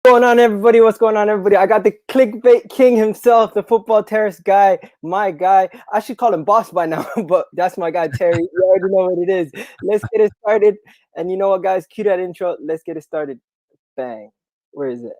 going on, everybody? What's going on, everybody? I got the clickbait king himself, the football terrace guy, my guy. I should call him boss by now, but that's my guy, Terry. You already know what it is. Let's get it started. And you know what, guys? Cue that intro. Let's get it started. Bang. Where is it?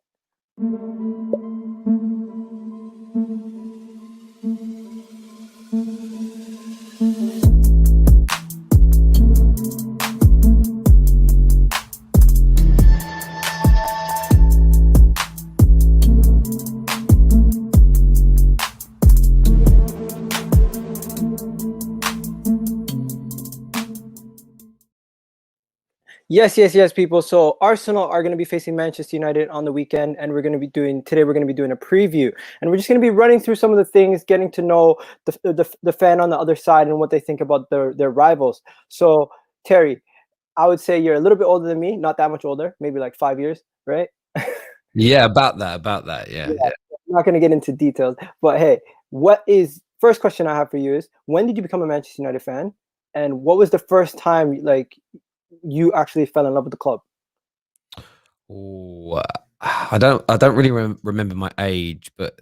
Yes, people. So Arsenal are going to be facing Manchester United on the weekend, and we're going to be doing a preview, and we're just going to be running through some of the things, getting to know the fan on the other side and what they think about their rivals. So Terry, I would say you're a little bit older than me, not that much older, maybe like 5 years, right? Yeah, about that. Yeah. I'm not going to get into details, but hey, first question I have for you is, when did you become a Manchester United fan, and what was the first time you actually fell in love with the club? Oh, I don't really remember my age, but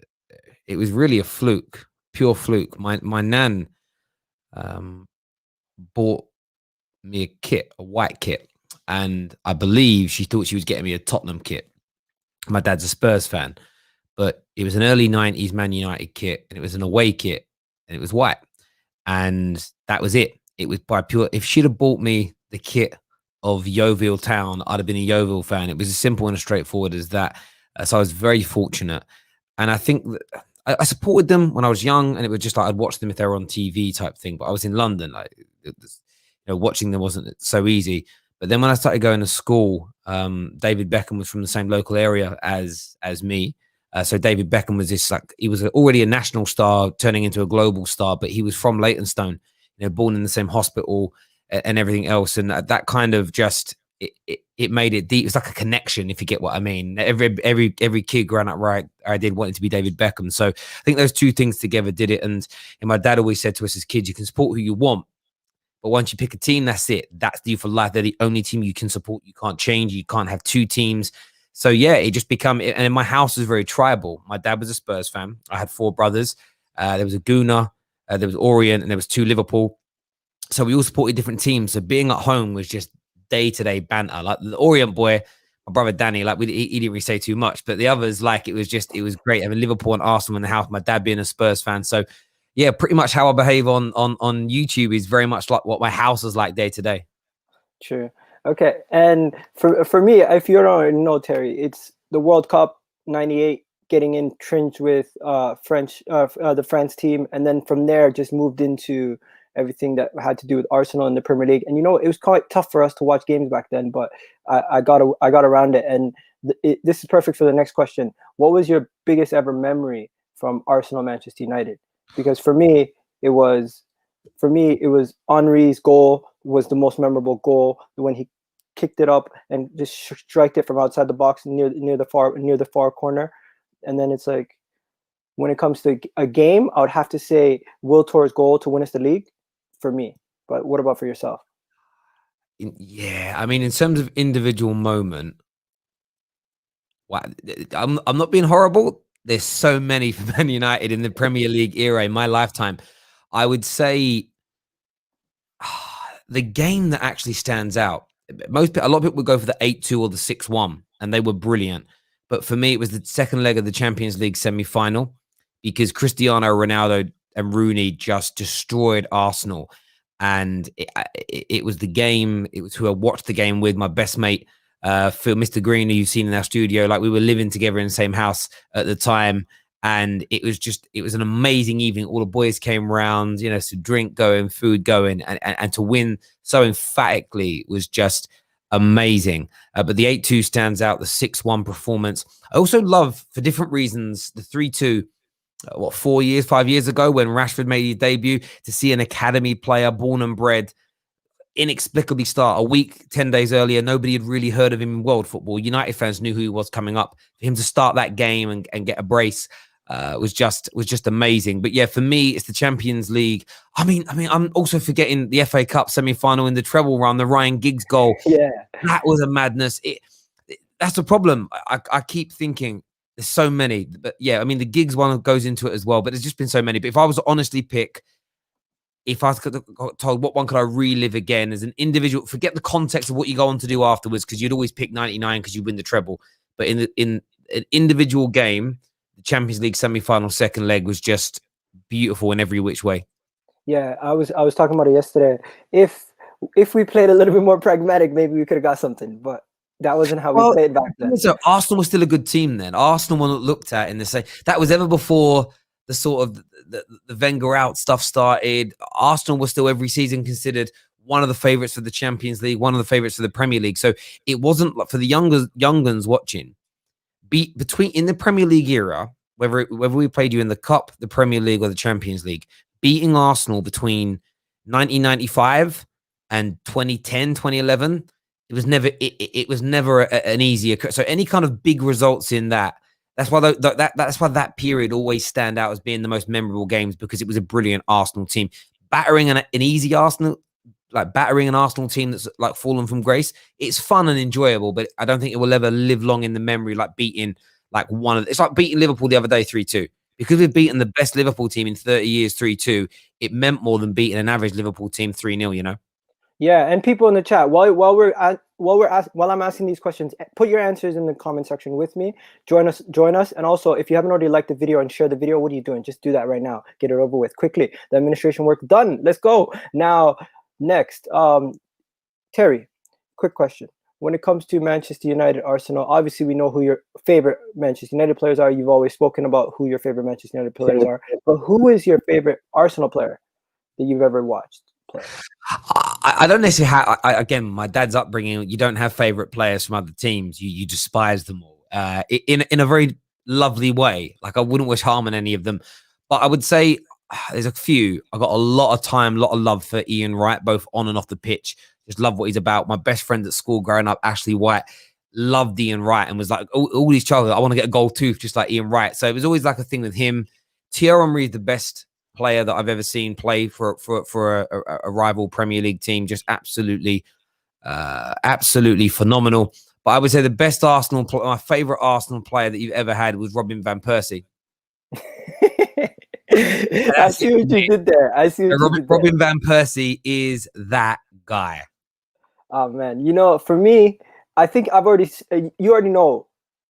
it was really a fluke, pure fluke. My nan bought me a kit, a white kit, and I believe she thought she was getting me a Tottenham kit. My dad's a Spurs fan, but it was an early 90s Man United kit, and it was an away kit, and it was white, and that was it. It was by pure. If she'd have bought me the kit of Yeovil Town, I'd have been a Yeovil fan. It was as simple and as straightforward as that. So I was very fortunate, and I think that I supported them when I was young, and it was just like I'd watch them if they were on TV type thing. But I was in London, watching them wasn't so easy. But then when I started going to school, David Beckham was from the same local area as me. So David Beckham was he was already a national star, turning into a global star, but he was from Leytonstone, born in the same hospital and everything else. And that kind of just, it made it deep. It's like a connection, if you get what I mean. Every kid growing up where I did wanted to be David Beckham. So I think those two things together did it. And my dad always said to us as kids, you can support who you want, but once you pick a team, that's it. That's you for life. They're the only team you can support. You can't change. You can't have two teams. So yeah, it just become, and my house was very tribal. My dad was a Spurs fan. I had 4 brothers. There was a Gooner, there was Orient, and there was 2 Liverpool. So we all supported different teams. So being at home was just day-to-day banter. Like the Orient boy, my brother Danny, he didn't really say too much, but the others, it was great. Having Liverpool and Arsenal in the house, my dad being a Spurs fan. So yeah, pretty much how I behave on YouTube is very much like what my house is like day to day. True. Okay. And for me, if you don't know, Terry, it's the World Cup '98, getting entrenched with the France team, and then from there just moved into everything that had to do with Arsenal and the Premier League. And it was quite tough for us to watch games back then, but I got around it. And this is perfect for the next question. What was your biggest ever memory from Arsenal Manchester United? Because for me, it was Henry's goal was the most memorable goal, when he kicked it up and just striked it from outside the box near the far corner. And then it's like, when it comes to a game, I would have to say Will Torres' goal to win us the league for me. But what about for yourself? Yeah, I mean, in terms of individual moment, I'm not being horrible. There's so many for Man United in the Premier League era in my lifetime. I would say the game that actually stands out, a lot of people would go for the 8-2 or the 6-1, and they were brilliant. But for me, it was the second leg of the Champions League semi-final, because Cristiano Ronaldo and Rooney just destroyed Arsenal. And it was the game. It was who I watched the game with, my best mate, Phil, Mr. Green, who you've seen in our studio. We were living together in the same house at the time. And it was an amazing evening. All the boys came around, to drink going, food going, and to win so emphatically was just amazing. But the 8-2 stands out, the 6-1 performance. I also love, for different reasons, the 3-2, 5 years ago, when Rashford made his debut, to see an academy player born and bred inexplicably start a week, 10 days earlier. Nobody had really heard of him in world football. United fans knew who he was coming up. For him to start that game and get a brace was just amazing. But yeah, for me, it's the Champions League. I mean, I'm also forgetting the FA Cup semi-final in the treble run, the Ryan Giggs goal. Yeah, that was a madness. that's the problem. I keep thinking there's so many, but yeah, I mean the gigs one goes into it as well. But there's just been so many. But if I was to honestly pick, if I could got told what one could I relive again as an individual, forget the context of what you go on to do afterwards, because you'd always pick 99 because you win the treble. But in an individual game, the Champions League semi-final second leg was just beautiful in every which way. Yeah, I was talking about it yesterday. If we played a little bit more pragmatic, maybe we could have got something, but that wasn't how we played back then. So Arsenal was still a good team then. Arsenal were not looked at in the same. That was ever before the sort of the Wenger out stuff started. Arsenal was still every season considered one of the favourites for the Champions League, one of the favourites for the Premier League. So it wasn't like for the younguns watching. Between in the Premier League era, whether we played you in the Cup, the Premier League, or the Champions League, beating Arsenal between 1995 and 2010, 2011, it was never it was never an easy occurrence. So any kind of big results in that. That's why that's why that period always stand out as being the most memorable games, because it was a brilliant Arsenal team battering an easy Arsenal, like battering an Arsenal team that's like fallen from grace. It's fun and enjoyable, but I don't think it will ever live long in the memory like beating like it's like beating Liverpool the other day 3-2. Because we've beaten the best Liverpool team in 30 years 3-2, it meant more than beating an average Liverpool team 3-0, you know? Yeah, and people in the chat, while I'm asking these questions, put your answers in the comment section with me. Join us, and also if you haven't already liked the video and shared the video, what are you doing? Just do that right now. Get it over with quickly. The administration work done. Let's go. Now, next, Terry, quick question. When it comes to Manchester United, Arsenal, obviously we know who your favorite Manchester United players are. You've always spoken about who your favorite Manchester United players are. But who is your favorite Arsenal player that you've ever watched play? I don't necessarily have. Again, my dad's upbringing. You don't have favorite players from other teams. You despise them all in a very lovely way. Like I wouldn't wish harm on any of them, but I would say there's a few. I got a lot of time, a lot of love for Ian Wright, both on and off the pitch. Just love what he's about. My best friend at school growing up, Ashley White, loved Ian Wright and was like all these childhood, I want to get a gold tooth just like Ian Wright. So it was always like a thing with him. Thierry Henry is the best player that I've ever seen play for a rival Premier League team. Just absolutely phenomenal. But I would say the best my favorite Arsenal player that you've ever had was Robin van Persie. I see what you did there. Robin van Persie is that guy. Oh man, you know, for me, I think you already know,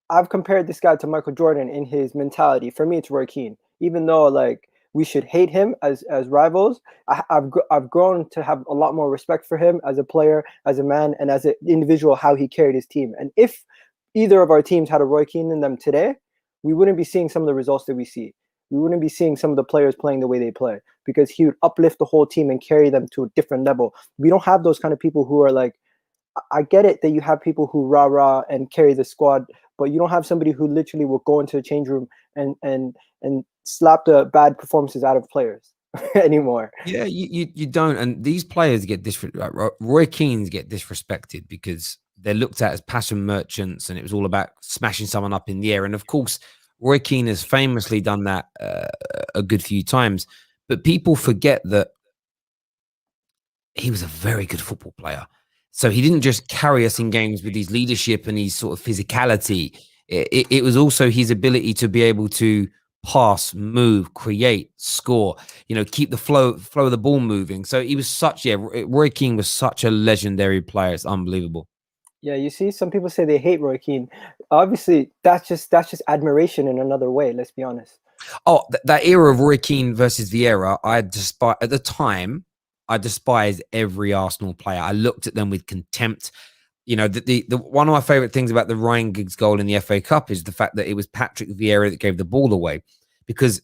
I've compared this guy to Michael Jordan in his mentality. For me, it's Roy Keane. Even though like we should hate him as rivals, I've grown to have a lot more respect for him as a player, as a man, and as an individual, how he carried his team. And if either of our teams had a Roy Keane in them today, we wouldn't be seeing some of the results that we see. We wouldn't be seeing some of the players playing the way they play, because he would uplift the whole team and carry them to a different level. We don't have those kind of people who are like, I get it that you have people who rah and carry the squad, but you don't have somebody who literally will go into the change room and slap the bad performances out of players anymore. Yeah, you don't. And these players get Roy Keane's get disrespected because they're looked at as passion merchants, and it was all about smashing someone up in the air. And of course, Roy Keane has famously done that a good few times, but people forget that he was a very good football player. So he didn't just carry us in games with his leadership and his sort of physicality. It was also his ability to be able to pass, move, create, score, keep the flow of the ball moving. So he was Roy Keane was such a legendary player. It's unbelievable. Yeah, you see, some people say they hate Roy Keane. Obviously, that's just admiration in another way. Let's be honest. Oh, that era of Roy Keane versus Vieira, at the time, I despised every Arsenal player. I looked at them with contempt. The one of my favorite things about the Ryan Giggs goal in the FA Cup is the fact that it was Patrick Vieira that gave the ball away. Because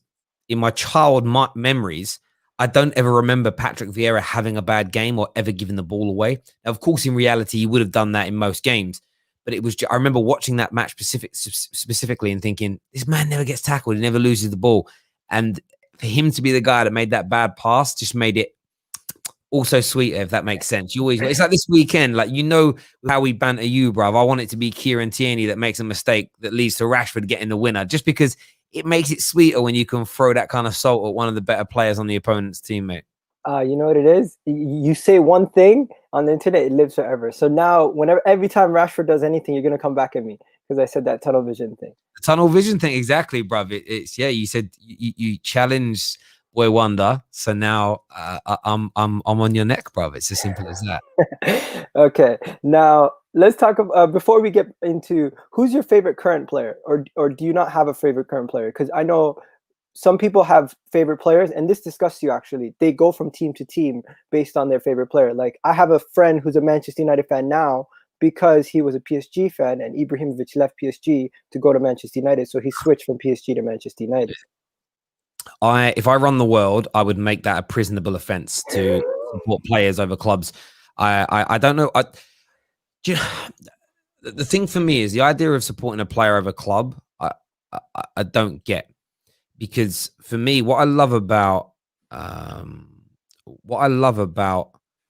in my child memories, I don't ever remember Patrick Vieira having a bad game or ever giving the ball away. Now, of course, in reality, he would have done that in most games. But I remember watching that match specifically and thinking, this man never gets tackled. He never loses the ball. And for him to be the guy that made that bad pass just made it also sweeter, if that makes sense. It's like this weekend, like, how we banter you, bruv. I want it to be Kieran Tierney that makes a mistake that leads to Rashford getting the winner, just because it makes it sweeter when you can throw that kind of salt at one of the better players on the opponent's team, mate. You know what it is? You say one thing on the internet, it lives forever. So now, every time Rashford does anything, you're gonna come back at me because I said that tunnel vision thing. The tunnel vision thing, exactly, bruv. It's yeah. You said you challenged Boy Wonder, so now I'm on your neck, bruv. It's as simple as that. Okay, now let's talk before we get into who's your favorite current player, or do you not have a favorite current player? Because I know some people have favorite players, and this disgusts you actually. They go from team to team based on their favorite player. Like I have a friend who's a Manchester United fan now because he was a PSG fan and Ibrahimovic left PSG to go to Manchester United, so he switched from PSG to Manchester United. If I run the world, I would make that a prisonable offence to support players over clubs. I don't know. The thing for me is the idea of supporting a player over a club. I don't get, because for me, what I love about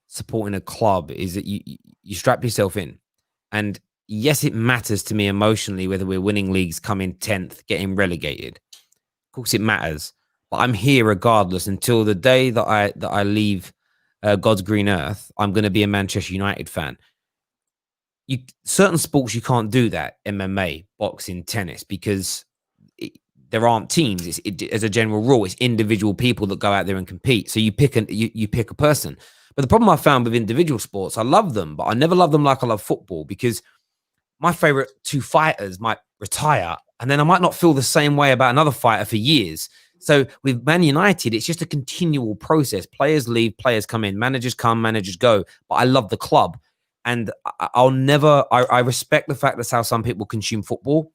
supporting a club is that you strap yourself in, and yes, it matters to me emotionally whether we're winning leagues, coming 10th, getting relegated. Of course, it matters, but I'm here regardless until the day that I leave God's green earth. I'm going to be a Manchester United fan. Certain sports you can't do that, MMA, boxing, tennis, because there aren't teams. As a general rule, it's individual people that go out there and compete. So you pick a person. But the problem I found with individual sports, I love them, but I never love them like I love football, because my favorite two fighters might retire, and then I might not feel the same way about another fighter for years. So with Man United, it's just a continual process. Players leave, players come in, managers come, managers go. But I love the club. And I respect the fact that's how some people consume football.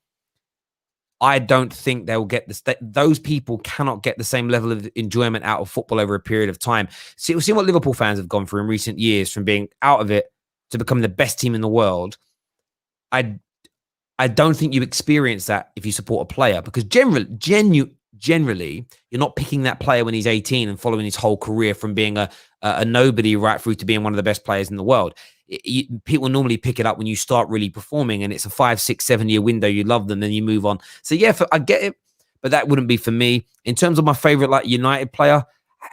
I don't think they'll get those people cannot get the same level of enjoyment out of football over a period of time. See what Liverpool fans have gone through in recent years, from being out of it to becoming the best team in the world. I don't think you experience that if you support a player, because generally, you're not picking that player when he's 18 and following his whole career from being a nobody right through to being one of the best players in the world. People normally pick it up when you start really performing, and it's a 5, 6, 7 year window. You love them, then you move on. So yeah, I get it, but that wouldn't be for me. In terms of my favorite United player,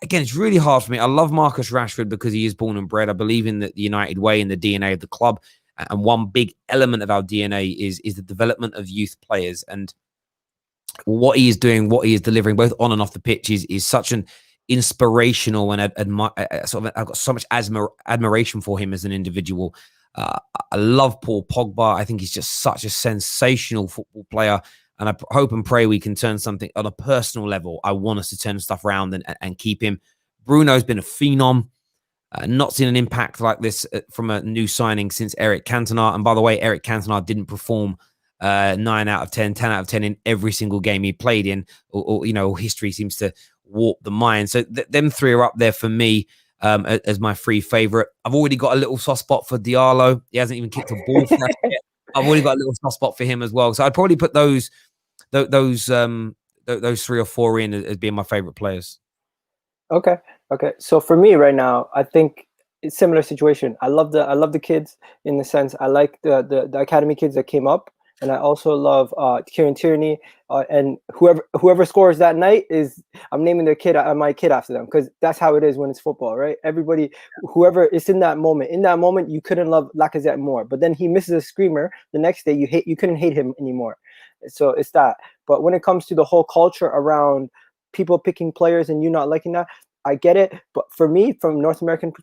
again, it's really hard for me. I love Marcus Rashford because he is born and bred. I believe in the United way, in the DNA of the club, and one big element of our DNA is the development of youth players, and what he is doing, what he is delivering, both on and off the pitch, is such an inspirational, and I've got so much admiration for him as an individual. I love Paul Pogba. I think he's just such a sensational football player, and I hope and pray we can turn something on a personal level. I want us to turn stuff around and keep him. Bruno's been a phenom. Not seen an impact like this from a new signing since Eric Cantona. And by the way, Eric Cantona didn't perform 9 out of 10, 10 out of 10 in every single game he played in, or history seems to warp the mind. So them three are up there for me as my three favorite. I've already got a little soft spot for Diallo. He hasn't even kicked a ball for us yet. I've already got a little soft spot for him as well. So I'd probably put those 3 or 4 in as being my favorite players. Okay. So for me right now, I think it's similar situation. I love the kids, in the sense I like the academy kids that came up, and I also love Kieran Tierney, and whoever scores that night I'm naming their kid my kid after them, because that's how it is when it's football, right? Everybody, whoever is in that moment, you couldn't love Lacazette more, but then he misses a screamer the next day, you couldn't hate him anymore. So it's that. But when it comes to the whole culture around people picking players and you not liking that, I get it. But for me, from North American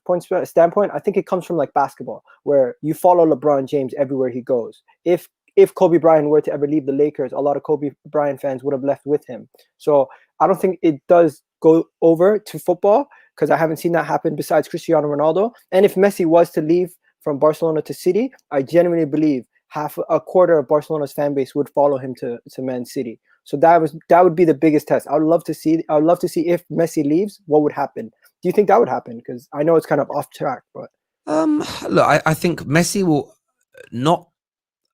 standpoint, I think it comes from like basketball, where you follow LeBron James everywhere he goes. If Kobe Bryant were to ever leave the Lakers, a lot of Kobe Bryant fans would have left with him. So I don't think it does go over to football, because I haven't seen that happen besides Cristiano Ronaldo. And if Messi was to leave from Barcelona to City, I genuinely believe a quarter of Barcelona's fan base would follow him to Man City. So that would be the biggest test. I would love to see if Messi leaves, what would happen. Do you think that would happen? Because I know it's kind of off track, but look, I think Messi will not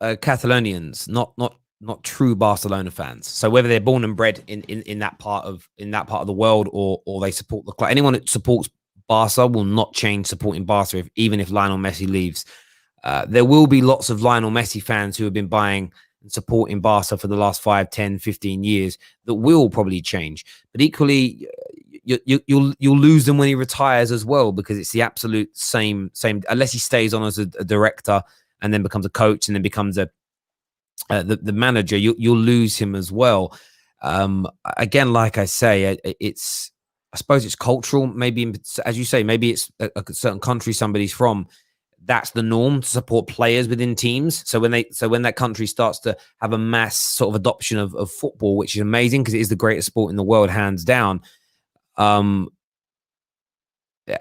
Catalonians, not true Barcelona fans. So whether they're born and bred in that part of the world, or they support the club, anyone that supports Barca will not change supporting Barca even if Lionel Messi leaves. There will be lots of Lionel Messi fans who have been buying and supporting Barca for the last 5, 10, 15 years that will probably change. But equally, you'll lose them when he retires as well, because it's the absolute same unless he stays on as a director and then becomes a coach and then becomes the manager. You'll lose him as well. Again, like I say, I suppose it's cultural. Maybe, as you say, maybe it's a certain country somebody's from. That's the norm to support players within teams. So when that country starts to have a mass sort of adoption of football, which is amazing because it is the greatest sport in the world, hands down.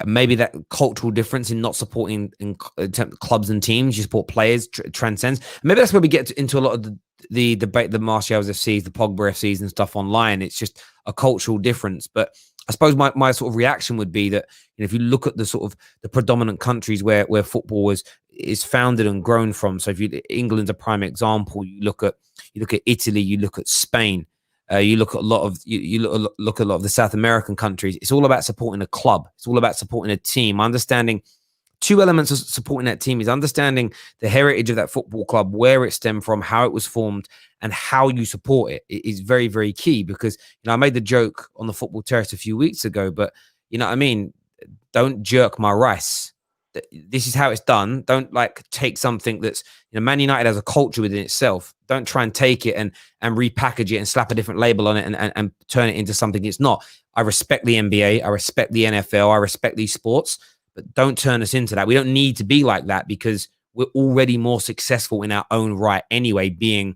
Maybe that cultural difference in not supporting in clubs and teams, you support players, transcends. Maybe that's where we get into a lot of the debate, the Martials FCs, the Pogba FCs and stuff online. It's just a cultural difference. But I suppose my sort of reaction would be that, you know, if you look at the sort of the predominant countries where football is founded and grown from. So England's a prime example. You look at Italy, you look at Spain. You look at a lot of look at a lot of the South American countries. It's all about supporting a club. It's all about supporting a team. Understanding two elements of supporting that team is understanding the heritage of that football club, where it stemmed from, how it was formed, and how you support it. It is very, very key because, you know, I made the joke on the football terrace a few weeks ago, but you know what I mean? Don't jerk my rice. This is how it's done. Don't like take something that's, you know, Man United has a culture within itself. Don't try and take it and repackage it and slap a different label on it and turn it into something it's not. I respect the NBA. I respect the NFL. I respect these sports, but don't turn us into that. We don't need to be like that because we're already more successful in our own right anyway, being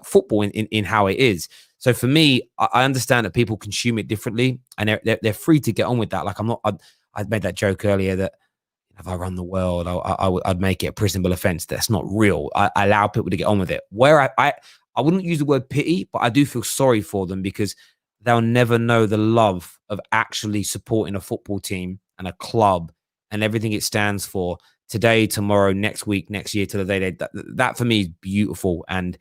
football in how it is. So for me, I understand that people consume it differently and they're free to get on with that. Like I made that joke earlier that if I run the world, I'd make it a prisonable offense. That's not real. I allow people to get on with it. Where I wouldn't use the word pity, but I do feel sorry for them because they'll never know the love of actually supporting a football team and a club and everything it stands for today, tomorrow, next week, next year, to the day that for me is beautiful. And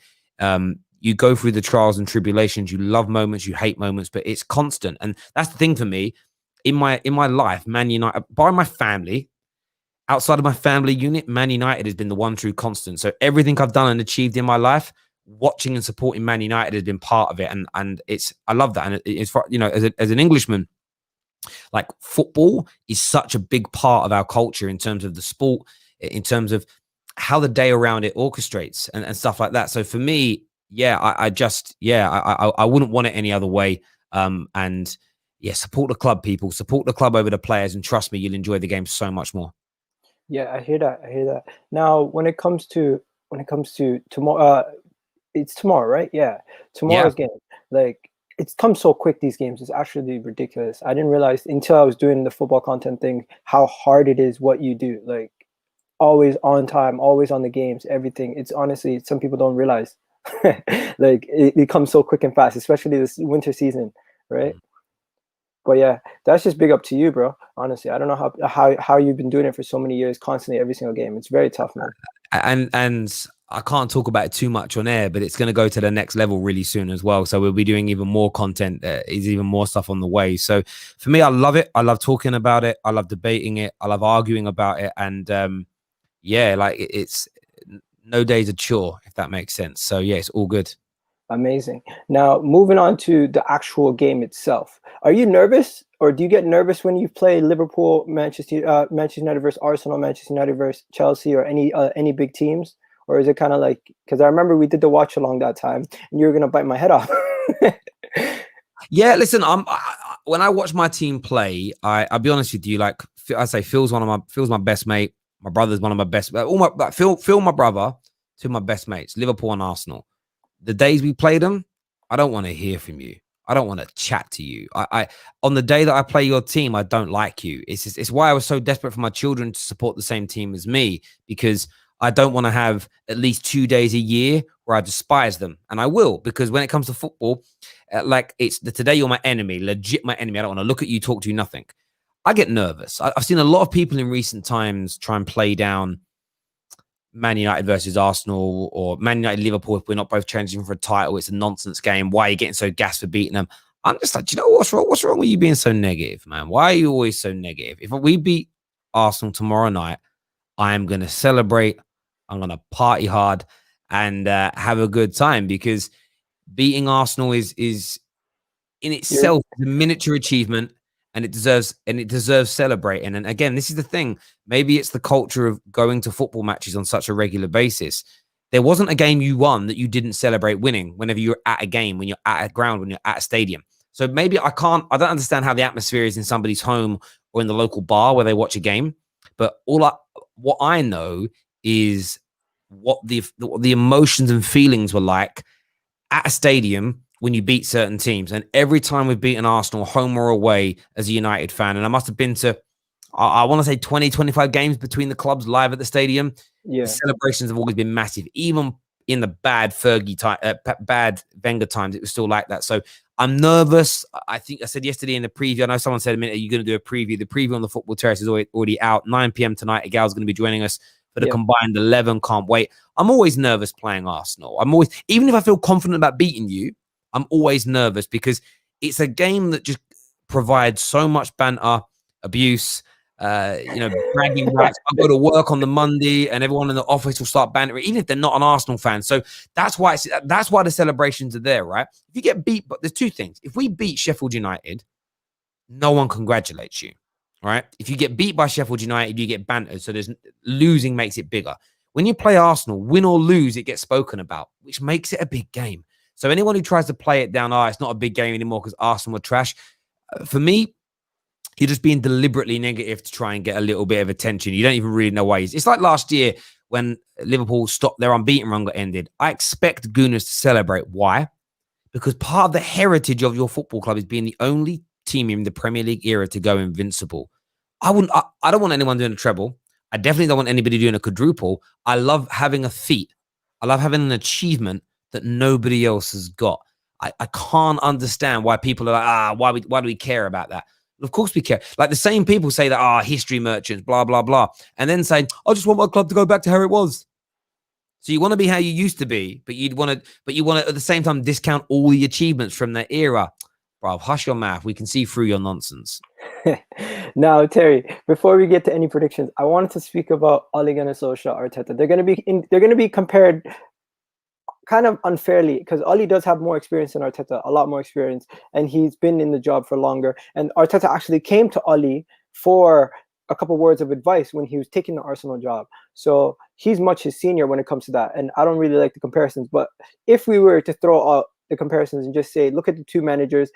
you go through the trials and tribulations. You love moments, you hate moments, but it's constant. And that's the thing for me in my life. Man United, by my family. Outside of my family unit, Man United has been the one true constant. So everything I've done and achieved in my life, watching and supporting Man United has been part of it. And I love that. And it's, you know, as an Englishman, like football is such a big part of our culture in terms of the sport, in terms of how the day around it orchestrates and stuff like that. So for me, yeah, I wouldn't want it any other way. And yeah, support the club, people, support the club over the players. And trust me, you'll enjoy the game so much more. Yeah, I hear that. Now, when it comes to tomorrow, it's tomorrow, right? Yeah, tomorrow's game. Like, it's come so quick. These games, it's actually ridiculous. I didn't realize until I was doing the football content thing how hard it is. What you do, like, always on time, always on the games, everything. It's honestly, some people don't realize. Like, it comes so quick and fast, especially this winter season, right? But yeah, that's just big up to you, bro. Honestly, I don't know how you've been doing it for so many years, constantly every single game. It's very tough, man. And I can't talk about it too much on air, but it's going to go to the next level really soon as well. So we'll be doing even more content. Is even more stuff on the way. So for me, I love it. I love talking about it. I love debating it. I love arguing about it. And yeah, like it's no day's a chore, if that makes sense. So yeah, it's all good. Amazing. Now, moving on to the actual game itself. Are you nervous, or do you get nervous when you play Liverpool, Manchester United versus Arsenal, Manchester United versus Chelsea, or any big teams? Or is it kind of like, because I remember we did the watch along that time, and you were gonna bite my head off. Yeah, listen, when I watch my team play, I'll be honest with you. Like I say, Phil's my best mate. My brother's one of my best. Phil, my brother, two of my best mates. Liverpool and Arsenal. The days we play them, I don't want to hear from you. I don't want to chat to you. I on the day that I play your team, I don't like you. It's why I was so desperate for my children to support the same team as me, because I don't want to have at least 2 days a year where I despise them. And I will, because when it comes to football, like today you're my enemy, legit my enemy. I don't want to look at you, talk to you, nothing. I get nervous. I've seen a lot of people in recent times try and play down Man United versus Arsenal or Man United Liverpool. If we're not both challenging for a title, it's a nonsense game. Why are you getting so gassed for beating them? I'm just like, do you know what's wrong? What's wrong with you being so negative, man? Why are you always so negative? If we beat Arsenal tomorrow night, I am going to celebrate. I'm going to party hard and have a good time, because beating Arsenal is in itself a miniature achievement. and it deserves celebrating. And again, this is the thing. Maybe it's the culture of going to football matches on such a regular basis. There wasn't a game you won that you didn't celebrate winning whenever you're at a game, when you're at a ground, when you're at a stadium. So maybe I don't understand how the atmosphere is in somebody's home or in the local bar where they watch a game. But what I know is what the emotions and feelings were like at a stadium when you beat certain teams. And every time we've beaten Arsenal, home or away, as a United fan, and I must have been to, I want to say 20, 25 games between the clubs live at the stadium. Yeah. The celebrations have always been massive. Even in the bad bad Wenger times, it was still like that. So I'm nervous. I think I said yesterday in the preview, I know someone said a minute, are you going to do a preview? The preview on the Football Terrace is already out. 9 p.m. tonight. Egal's going to be joining us for the combined 11. Can't wait. I'm always nervous playing Arsenal. Even if I feel confident about beating you, I'm always nervous because it's a game that just provides so much banter, abuse, bragging rights. I go to work on the Monday and everyone in the office will start bantering, even if they're not an Arsenal fan. So that's why the celebrations are there, right? If you get beat, but there's two things. If we beat Sheffield United, no one congratulates you, right? If you get beat by Sheffield United, you get bantered. So losing makes it bigger. When you play Arsenal, win or lose, it gets spoken about, which makes it a big game. So anyone who tries to play it down, it's not a big game anymore because Arsenal are trash. For me, you're just being deliberately negative to try and get a little bit of attention. You don't even really know why. It's like last year when Liverpool stopped their unbeaten run got ended. I expect Gooners to celebrate. Why? Because part of the heritage of your football club is being the only team in the Premier League era to go invincible. I don't want anyone doing a treble. I definitely don't want anybody doing a quadruple. I love having a feat. I love having an achievement that nobody else has got. I can't understand why people are like, why do we care about that? Of course we care. Like the same people say that, history merchants, blah, blah, blah. And then say, I just want my club to go back to how it was. So you want to be how you used to be, but you want to at the same time discount all the achievements from that era. Bro, hush your mouth. We can see through your nonsense. Now, Terry, before we get to any predictions, I wanted to speak about Ole Gunnar Solskjaer, Arteta. They're going to be compared kind of unfairly because Ole does have more experience than Arteta, a lot more experience, and he's been in the job for longer. And Arteta actually came to Ole for a couple words of advice when he was taking the Arsenal job. So he's much his senior when it comes to that. And I don't really like the comparisons, but if we were to throw out the comparisons and just say, look at the two managers,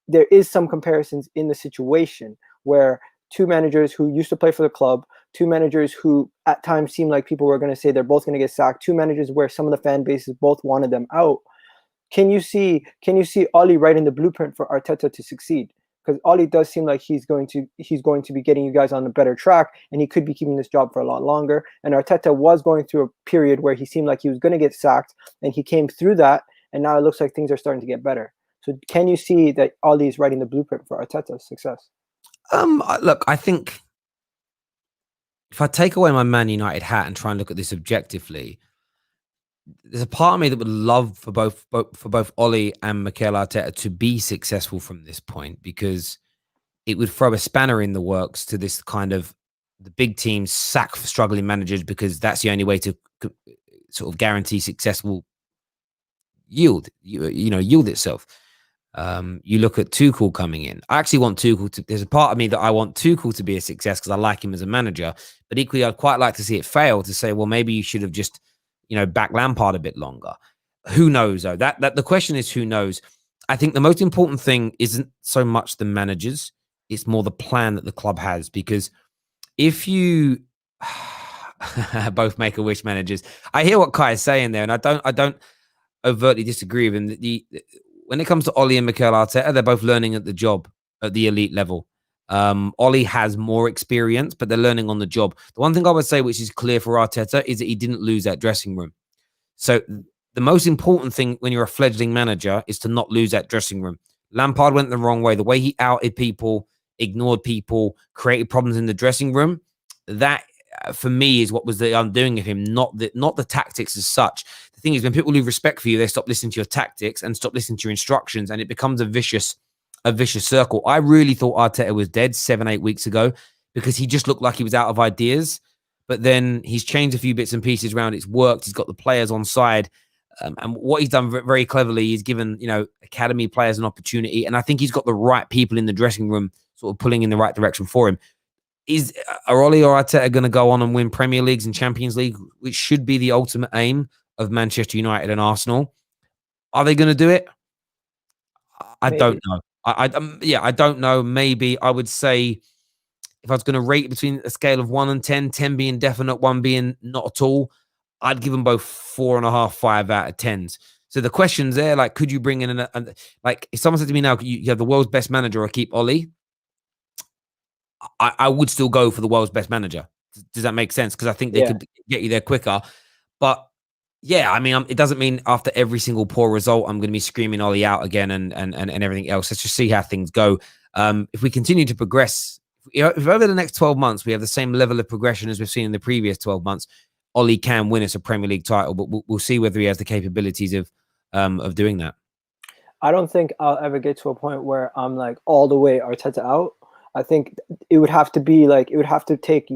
there is some comparisons in the situation where two managers who used to play for the club, two managers who at times seemed like people were going to say they're both going to get sacked, two managers where some of the fan bases both wanted them out. Can you see Ole writing the blueprint for Arteta to succeed? Because Ole does seem like he's going to be getting you guys on a better track, and he could be keeping this job for a lot longer. And Arteta was going through a period where he seemed like he was going to get sacked, and he came through that, and now it looks like things are starting to get better. So can you see that Ole is writing the blueprint for Arteta's success? Look, I think if I take away my Man United hat and try and look at this objectively, there's a part of me that would love for both Ole and Mikel Arteta to be successful from this point, because it would throw a spanner in the works to this kind of the big teams sack for struggling managers, because that's the only way to sort of guarantee successful yield itself. You look at Tuchel coming in. I actually want Tuchel there's a part of me that I want Tuchel to be a success because I like him as a manager, but equally I'd quite like to see it fail, to say, well, maybe you should have just, back Lampard a bit longer. Who knows though? That the question is, who knows? I think the most important thing isn't so much the managers, it's more the plan that the club has, because if you both Make-A-Wish managers, I hear what Kai is saying there, and I don't overtly disagree with him. When it comes to Ole and Mikel Arteta, they're both learning at the job at the elite level. Ole has more experience, but they're learning on the job. The one thing I would say, which is clear for Arteta, is that he didn't lose that dressing room. So the most important thing when you're a fledgling manager is to not lose that dressing room. Lampard went the wrong way. The way he outed people, ignored people, created problems in the dressing room, that for me is what was the undoing of him, not the tactics as such. The thing is, when people lose respect for you, they stop listening to your tactics and stop listening to your instructions, and it becomes a vicious circle. I really thought Arteta was dead 7-8 weeks ago because he just looked like he was out of ideas. But then he's changed a few bits and pieces around. It's worked. He's got the players on side. And what he's done very cleverly, he's given, academy players an opportunity. And I think he's got the right people in the dressing room sort of pulling in the right direction for him. Are Oli or Arteta going to go on and win Premier Leagues and Champions League, which should be the ultimate aim of Manchester United and Arsenal? Are they going to do it? I don't know. I don't know. Maybe I would say if I was going to rate between a scale of 1 and 10, 10 being definite, 1 being not at all, I'd give them both 4.5, 5 out of 10s. So the questions there, like, could you bring in like, if someone said to me now, you have the world's best manager or keep Oli, I would still go for the world's best manager. Does that make sense? Because I think they could get you there quicker. But yeah, I mean, it doesn't mean after every single poor result, I'm going to be screaming Oli out again and everything else. Let's just see how things go. If we continue to progress, if over the next 12 months we have the same level of progression as we've seen in the previous 12 months, Oli can win us a Premier League title. But we'll see whether he has the capabilities of doing that. I don't think I'll ever get to a point where I'm like all the way Arteta out. I think it would have to be like, it would have to take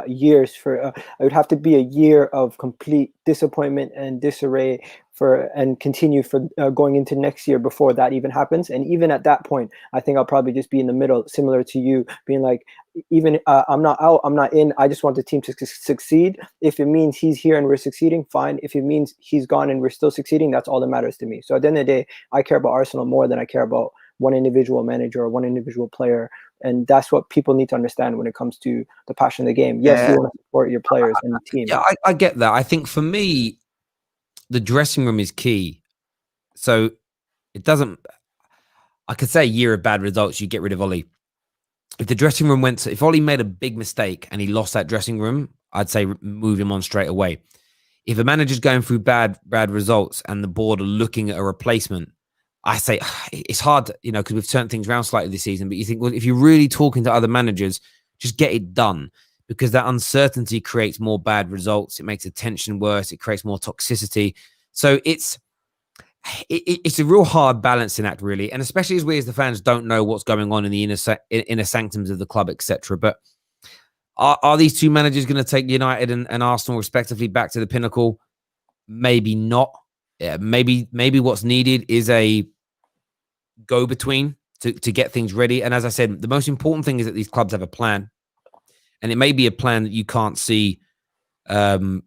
years for, it would have to be a year of complete disappointment and disarray and continue for going into next year before that even happens. And even at that point, I think I'll probably just be in the middle, similar to you, being like, even I'm not out, I'm not in. I just want the team to succeed. If it means he's here and we're succeeding, fine. If it means he's gone and we're still succeeding, that's all that matters to me. So at the end of the day, I care about Arsenal more than I care about one individual manager or one individual player. And that's what people need to understand when it comes to the passion of the game. Yes, you want to support your players and the team. Yeah, I get that. I think for me, the dressing room is key. So it doesn't, I could say a year of bad results, you get rid of Oli. If the dressing room if Oli made a big mistake and he lost that dressing room, I'd say move him on straight away. If a manager's going through bad results and the board are looking at a replacement, I say it's hard, because we've turned things around slightly this season, but you think, well, if you're really talking to other managers, just get it done, because that uncertainty creates more bad results. It makes the tension worse. It creates more toxicity. So it's a real hard balancing act, really. And especially as we as the fans don't know what's going on in the inner sanctums of the club, etc. But are these two managers going to take United and Arsenal respectively back to the pinnacle? Maybe not. Yeah, maybe what's needed is a go-between to get things ready. And as I said, the most important thing is that these clubs have a plan. And it may be a plan that you can't see. You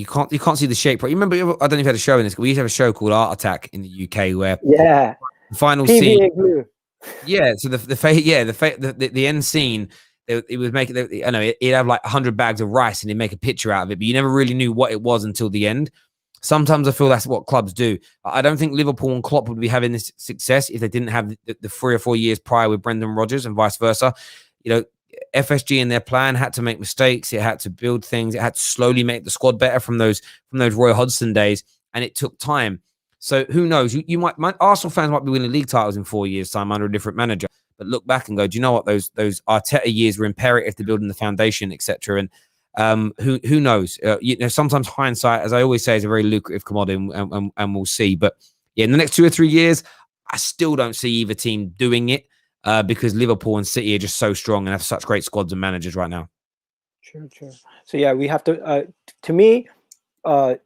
can't see the shape. You remember? I don't know if you had a show in this. We used to have a show called Art Attack in the UK where the final PVA scene. glue. Yeah. So the end scene. It would make it. I know it'd have like 100 bags of rice and he'd make a picture out of it, but you never really knew what it was until the end. Sometimes I feel that's what clubs do. I don't think Liverpool and Klopp would be having this success if they didn't have the 3 or 4 years prior with Brendan Rodgers and vice versa. FSG in their plan had to make mistakes. It had to build things. It had to slowly make the squad better from those Roy Hodgson days, and it took time. So who knows? Arsenal fans might be winning league titles in 4 years' time under a different manager, but look back and go, do you know what? Those Arteta years were imperative to building the foundation, etc. And who knows? Sometimes hindsight, as I always say, is a very lucrative commodity, and we'll see. But yeah, in the next 2 or 3 years, I still don't see either team doing it because Liverpool and City are just so strong and have such great squads and managers right now. True. So yeah, we have to. To me,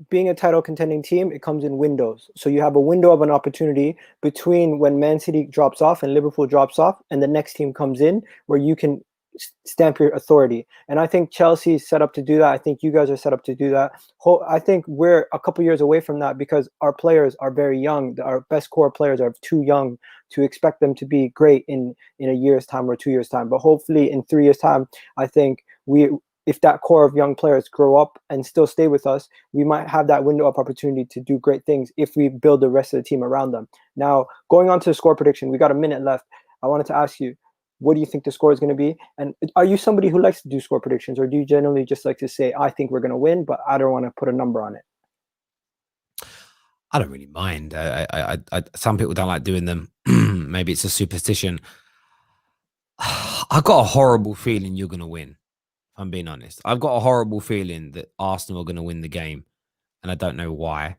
being a title contending team, it comes in windows. So you have a window of an opportunity between when Man City drops off and Liverpool drops off, and the next team comes in where you can stamp your authority. And I think Chelsea's set up to do that. I think you guys are set up to do that. I think we're a couple years away from that because our players are very young. Our best core players are too young to expect them to be great in a year's time or 2 years' time. But hopefully in 3 years' time, I think if that core of young players grow up and still stay with us, we might have that window of opportunity to do great things if we build the rest of the team around them. Now, going on to the score prediction, we got a minute left. I wanted to ask you, what do you think the score is going to be? And are you somebody who likes to do score predictions, or do you generally just like to say, I think we're going to win, but I don't want to put a number on it? I don't really mind. Some people don't like doing them. Maybe it's a superstition. I've got a horrible feeling you're going to win. If I'm being honest. I've got a horrible feeling that Arsenal are going to win the game, and I don't know why.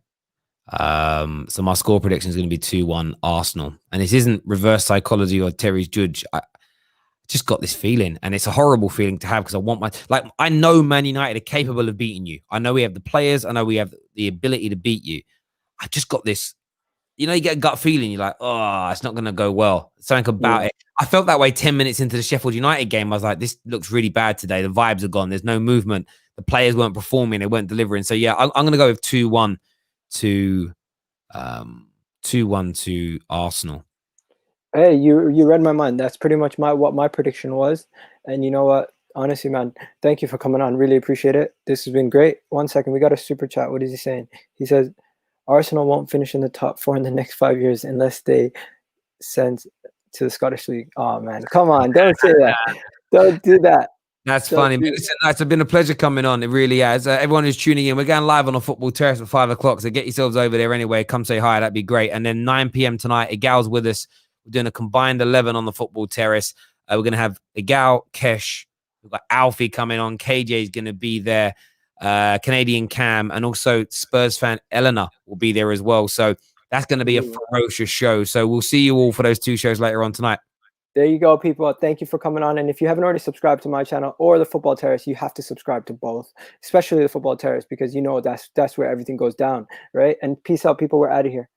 So my score prediction is going to be 2-1 Arsenal. And this isn't reverse psychology or Terry's judge. I just got this feeling, and it's a horrible feeling to have because I know Man United are capable of beating you. I know we have the players. I know we have the ability to beat you. I just got this you know, you get a gut feeling. You're like, oh, it's not going to go well. Something about Yeah. it. I felt that way 10 minutes into the Sheffield United game. I was like, this looks really bad today. The vibes are gone. There's no movement. The players weren't performing. They weren't delivering. So yeah, I'm going to go with 2-1 to 2-1 to Arsenal. Hey, you read my mind. That's pretty much what my prediction was. And you know what? Honestly, man, thank you for coming on. Really appreciate it. This has been great. 1 second, we got a super chat. What is he saying? He says Arsenal won't finish in the top 4 in the next 5 years unless they send to the Scottish League. Oh man, come on, don't say that. Don't do that. That's funny. Listen, it's been a pleasure coming on. It really has. Everyone who's tuning in, we're going live on a football terrace at 5 o'clock. So get yourselves over there anyway. Come say hi. That'd be great. And then 9 p.m. tonight, Egal's with us. We're doing a combined 11 on the football terrace. We're going to have Egal, Kesh. We've got Alfie coming on. KJ is going to be there. Canadian Cam. And also Spurs fan Eleanor will be there as well. So that's going to be a ferocious show. So we'll see you all for those 2 shows later on tonight. There you go, people. Thank you for coming on. And if you haven't already subscribed to my channel or the Football Terrace, you have to subscribe to both, especially the Football Terrace, because you know that's where everything goes down, right? And peace out, people. We're out of here.